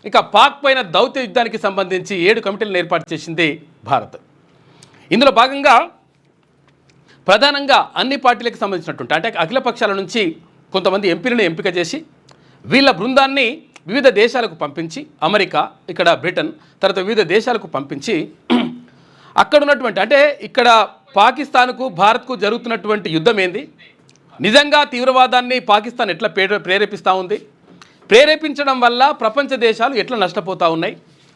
ఇక పాక్ పైన దౌత్య యుద్ధానికి సంబంధించి 7 కమిటీలను ఏర్పాటు చేసింది భారత్. ఇందులో భాగంగా ప్రధానంగా అన్ని పార్టీలకు సంబంధించినటువంటి అంటే అఖిల పక్షాల నుంచి కొంతమంది ఎంపీలను ఎంపిక చేసి వీళ్ళ బృందాన్ని వివిధ దేశాలకు పంపించి అమెరికా, ఇక్కడ బ్రిటన్, తర్వాత వివిధ దేశాలకు పంపించి అక్కడ ఉన్నటువంటి అంటే ఇక్కడ పాకిస్తాన్కు భారత్కు జరుగుతున్నటువంటి యుద్ధం ఏంది, నిజంగా తీవ్రవాదాన్ని పాకిస్తాన్ ఎట్లా ప్రేరేపిస్తూ ఉంది, ప్రేరేపించడం వల్ల ప్రపంచ దేశాలు ఎట్లా నష్టపోతూ ఉన్నాయి,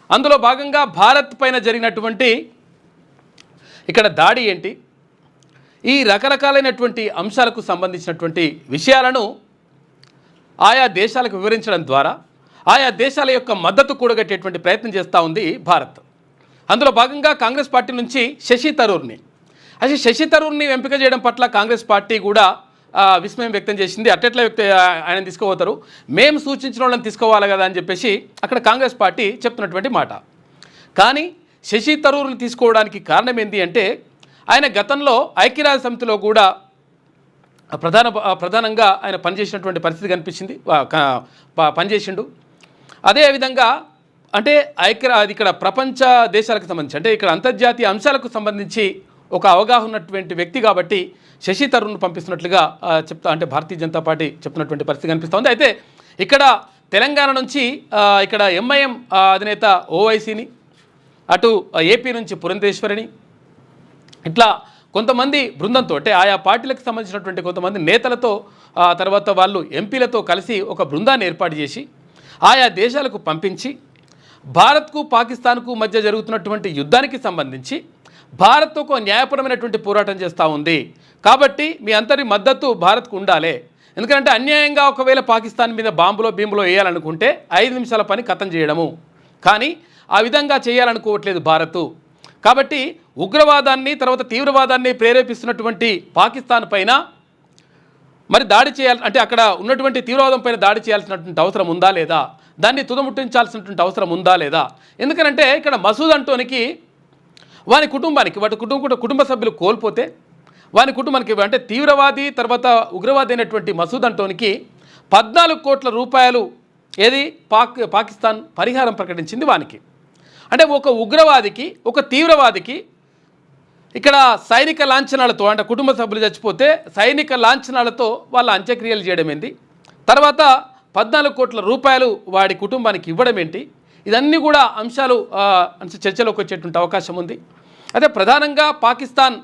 అందులో భాగంగా భారత్ పైన జరిగినటువంటి ఇక్కడ దాడి ఏంటి, ఈ రకరకాలైనటువంటి అంశాలకు సంబంధించినటువంటి విషయాలను ఆయా దేశాలకు వివరించడం ద్వారా ఆయా దేశాల యొక్క మద్దతు కూడగట్టేటువంటి ప్రయత్నం చేస్తూ ఉంది భారత్. అందులో భాగంగా కాంగ్రెస్ పార్టీ నుంచి శశి థరూర్ని ఎంపిక చేయడం పట్ల కాంగ్రెస్ పార్టీ కూడా విస్మయం వ్యక్తం చేసింది. అట్టెట్లా ఆయన తీసుకోపోతారు, మేము సూచించిన వాళ్ళని తీసుకోవాలి కదా అని చెప్పేసి అక్కడ కాంగ్రెస్ పార్టీ చెప్తున్నటువంటి మాట. కానీ శశి థరూర్ని తీసుకోవడానికి కారణం ఏంటి అంటే ఆయన గతంలో ఐక్యరాజ్య సమితిలో కూడా ప్రధానంగా ఆయన పనిచేసినటువంటి పరిస్థితి కనిపించింది, పనిచేసిండు. అదేవిధంగా అంటే అది ఇక్కడ ప్రపంచ దేశాలకు సంబంధించి అంటే ఇక్కడ అంతర్జాతీయ అంశాలకు సంబంధించి ఒక అవగాహన ఉన్నటువంటి వ్యక్తి కాబట్టి శశి థరూర్ను పంపిస్తున్నట్లుగా అంటే భారతీయ జనతా పార్టీ చెప్తున్నటువంటి పరిస్థితి కనిపిస్తుంది. అయితే ఇక్కడ తెలంగాణ నుంచి ఇక్కడ ఎంఐఎం అధినేత ఓవైసీని, అటు ఏపీ నుంచి పురంధేశ్వరిని, ఇట్లా కొంతమంది బృందంతో అంటే ఆయా పార్టీలకు సంబంధించినటువంటి కొంతమంది నేతలతో తర్వాత వాళ్ళు ఎంపీలతో కలిసి ఒక బృందాన్ని ఏర్పాటు చేసి ఆయా దేశాలకు పంపించి భారత్కు పాకిస్తాన్కు మధ్య జరుగుతున్నటువంటి యుద్ధానికి సంబంధించి భారత్ ఒక న్యాయపరమైనటువంటి పోరాటం చేస్తూ ఉంది కాబట్టి మీ అందరి మద్దతు భారత్కు ఉండాలి. ఎందుకంటే అన్యాయంగా ఒకవేళ పాకిస్తాన్ మీద భీములో వేయాలనుకుంటే 5 నిమిషాల పని ఖతం చేయడము, కానీ ఆ విధంగా చేయాలనుకోవట్లేదు భారత్. కాబట్టి ఉగ్రవాదాన్ని తర్వాత తీవ్రవాదాన్ని ప్రేరేపిస్తున్నటువంటి పాకిస్తాన్ పైన మరి దాడి చేయాలి అంటే అక్కడ ఉన్నటువంటి తీవ్రవాదం పైన దాడి చేయాల్సినటువంటి అవసరం ఉందా లేదా, దాన్ని తుదముట్టించాల్సినటువంటి అవసరం ఉందా లేదా. ఎందుకనంటే ఇక్కడ మసూద్ అంటోనికి వాని కుటుంబానికి కుటుంబ సభ్యులు కోల్పోతే వాని కుటుంబానికి అంటే తీవ్రవాది తర్వాత ఉగ్రవాది అయినటువంటి మసూద్ అంటోనికి 14 కోట్ల రూపాయలు ఏది పాకిస్తాన్ పరిహారం ప్రకటించింది వానికి. అంటే ఒక ఉగ్రవాదికి ఒక తీవ్రవాదికి ఇక్కడ సైనిక లాంఛనాలతో అంటే కుటుంబ సభ్యులు చచ్చిపోతే సైనిక లాంఛనాలతో వాళ్ళ అంత్యక్రియలు చేయడం ఏంటి, తర్వాత 14 కోట్ల రూపాయలు వాడి కుటుంబానికి ఇవ్వడం ఏంటి, ఇదన్నీ కూడా అంశాలు చర్చలోకి వచ్చేటువంటి అవకాశం ఉంది. అదే ప్రధానంగా పాకిస్తాన్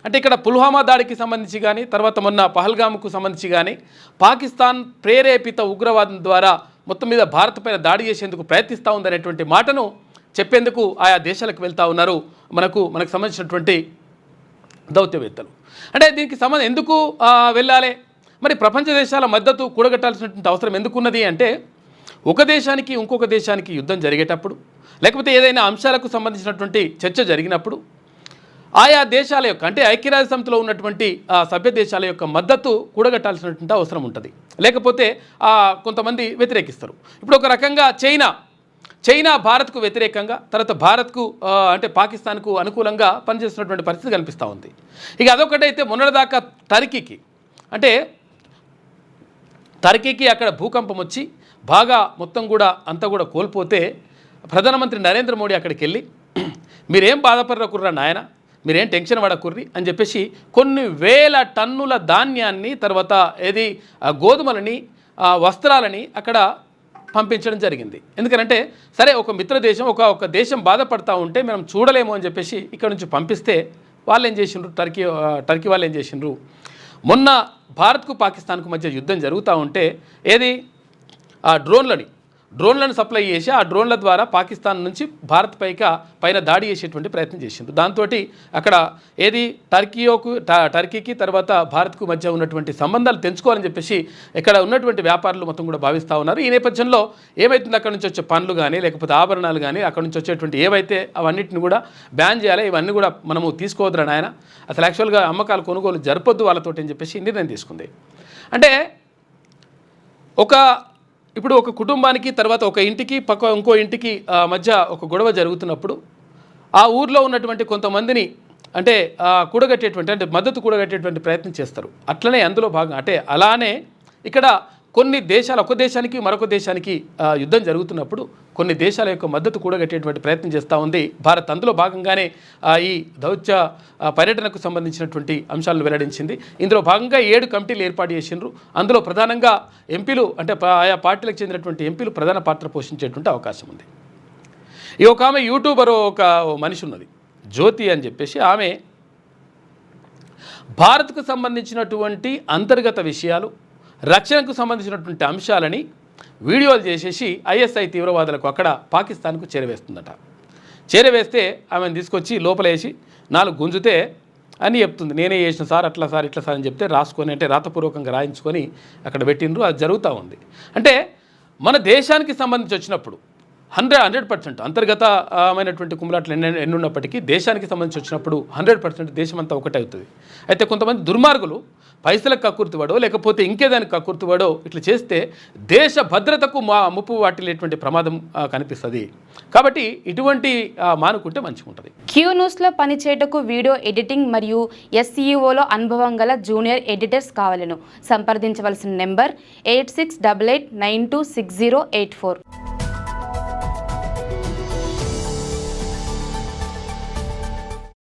అంటే ఇక్కడ పుల్వామా దాడికి సంబంధించి కానీ తర్వాత మొన్న పహల్గామ్కు సంబంధించి కానీ పాకిస్తాన్ ప్రేరేపిత ఉగ్రవాదం ద్వారా మొత్తం మీద భారత్ పైన దాడి చేసేందుకు ప్రయత్నిస్తూ ఉందనేటువంటి మాటను చెప్పేందుకు ఆయా దేశాలకు వెళ్తూ ఉన్నారు మనకు సంబంధించినటువంటి దౌత్యవేత్తలు. అంటే దీనికి సంబంధం ఎందుకు వెళ్ళాలి, మరి ప్రపంచ దేశాల మద్దతు కూడగట్టాల్సినటువంటి అవసరం ఎందుకున్నది అంటే ఒక దేశానికి ఇంకొక దేశానికి యుద్ధం జరిగేటప్పుడు లేకపోతే ఏదైనా అంశాలకు సంబంధించినటువంటి చర్చ జరిగినప్పుడు ఆయా దేశాల యొక్క అంటే ఐక్యరాజ్య సమితిలో ఉన్నటువంటి సభ్య దేశాల యొక్క మద్దతు కూడగట్టాల్సినటువంటి అవసరం ఉంటుంది, లేకపోతే కొంతమంది వ్యతిరేకిస్తారు. ఇప్పుడు ఒక రకంగా చైనా భారత్కు వ్యతిరేకంగా తర్వాత భారత్కు అంటే పాకిస్తాన్కు అనుకూలంగా పనిచేస్తున్నటువంటి పరిస్థితి కనిపిస్తూ ఉంది. ఇక అదొకటైతే మొన్నటిదాకా టర్కీకి అక్కడ భూకంపం వచ్చి బాగా మొత్తం కూడా అంతా కూడా కోల్పోతే ప్రధానమంత్రి నరేంద్ర మోడీ అక్కడికి వెళ్ళి మీరేం బాధపడకుర్రా నాయన, మీరేం టెన్షన్ పడకుర్రి అని చెప్పేసి కొన్ని వేల టన్నుల ధాన్యాన్ని తర్వాత గోధుమలని వస్త్రాలని అక్కడ పంపించడం జరిగింది. ఎందుకంటే సరే ఒక మిత్ర దేశం ఒక దేశం బాధపడతా ఉంటే మనం చూడలేము అని చెప్పేసి ఇక్కడ నుంచి పంపిస్తే వాళ్ళు ఏం చేసిండ్రు, టర్కీ వాళ్ళు ఏం చేసిండ్రు, మొన్న భారత్కు పాకిస్తాన్కు మధ్య యుద్ధం జరుగుతూ ఉంటే డ్రోన్లను సప్లై చేసి ఆ డ్రోన్ల ద్వారా పాకిస్తాన్ నుంచి భారత్ పైన దాడి చేసేటువంటి ప్రయత్నం చేసిండ్రు. దాంతో అక్కడ టర్కీకి తర్వాత భారత్కు మధ్య ఉన్నటువంటి సంబంధాలు తెంచుకోవాలని చెప్పేసి ఇక్కడ ఉన్నటువంటి వ్యాపారులు మొత్తం కూడా భావిస్తూ ఉన్నారు. ఈ నేపథ్యంలో ఏమైతుంది, అక్కడ నుంచి వచ్చే పనులు కానీ లేకపోతే ఆభరణాలు కానీ అక్కడ నుంచి వచ్చేటువంటి ఏవైతే అవన్నిటిని కూడా బ్యాన్ చేయాలి, ఇవన్నీ కూడా మనము తీసుకోవద్దురా నాయన, అసలు యాక్చువల్గా అమ్మకాలు కొనుగోలు జరపొద్దు వాళ్ళతోటి అని చెప్పేసి నిర్ణయం తీసుకుంది. అంటే ఇప్పుడు ఒక కుటుంబానికి తర్వాత ఒక ఇంటికి ఇంకో ఇంటికి మధ్య ఒక గొడవ జరుగుతున్నప్పుడు ఆ ఊర్లో ఉన్నటువంటి కొంతమందిని అంటే మద్దతు కూడగట్టేటువంటి ప్రయత్నం చేస్తారు. అట్లనే అందులో భాగం అంటే అలానే ఇక్కడ కొన్ని దేశాలు ఒక దేశానికి మరొక దేశానికి యుద్ధం జరుగుతున్నప్పుడు కొన్ని దేశాల యొక్క మద్దతు కూడగట్టేటువంటి ప్రయత్నం చేస్తూ ఉంది భారత్. అందులో భాగంగానే ఈ దౌత్య పర్యటనకు సంబంధించినటువంటి అంశాలను వెల్లడించింది. ఇందులో భాగంగా 7 కమిటీలు ఏర్పాటు చేసిండ్రు. అందులో ప్రధానంగా ఎంపీలు అంటే ఆయా పార్టీలకు చెందినటువంటి ఎంపీలు ప్రధాన పాత్ర పోషించేటువంటి అవకాశం ఉంది. ఈ ఒక ఆమె యూట్యూబర్ ఒక మనిషి ఉన్నది జ్యోతి అని చెప్పేసి, ఆమె భారత్కు సంబంధించినటువంటి అంతర్గత విషయాలు, రక్షణకు సంబంధించినటువంటి అంశాలని వీడియోలు చేసేసి ఐఎస్ఐ తీవ్రవాదులకు అక్కడ పాకిస్తాన్కు చేరవేస్తుందట. చేరవేస్తే ఆమెను తీసుకొచ్చి లోపలేసి 4 గుంజితే అని చెప్తుంది. నేనే చేసిన సార్, అట్లా సార్, ఇట్లా సార్ అని చెప్తే రాసుకొని, అంటే రాతపూర్వకంగా రాయించుకొని అక్కడ పెట్టిండ్రు. అది జరుగుతూ ఉంది. అంటే మన దేశానికి సంబంధించి వచ్చినప్పుడు 100% అంతర్గతమైనటువంటి కుమ్ములాట్లు ఎన్నున్నప్పటికీ దేశానికి సంబంధించి వచ్చినప్పుడు 100% దేశమంతా ఒకటే అవుతుంది. అయితే కొంతమంది దుర్మార్గులు పైసలకు కక్కుర్తివాడో లేకపోతే ఇంకేదానికి కక్కుర్తివాడో ఇట్లా చేస్తే దేశ భద్రతకు ముప్పు వాటిల్లేటువంటి ప్రమాదం కనిపిస్తుంది. కాబట్టి ఇటువంటి మానుకుంటే మంచిగా ఉంటుంది. క్యూ న్యూస్లో పనిచేయటకు వీడియో ఎడిటింగ్ మరియు SEOలో అనుభవం గల జూనియర్ ఎడిటర్స్ కావాలను సంప్రదించవలసిన నెంబర్ 8688926084.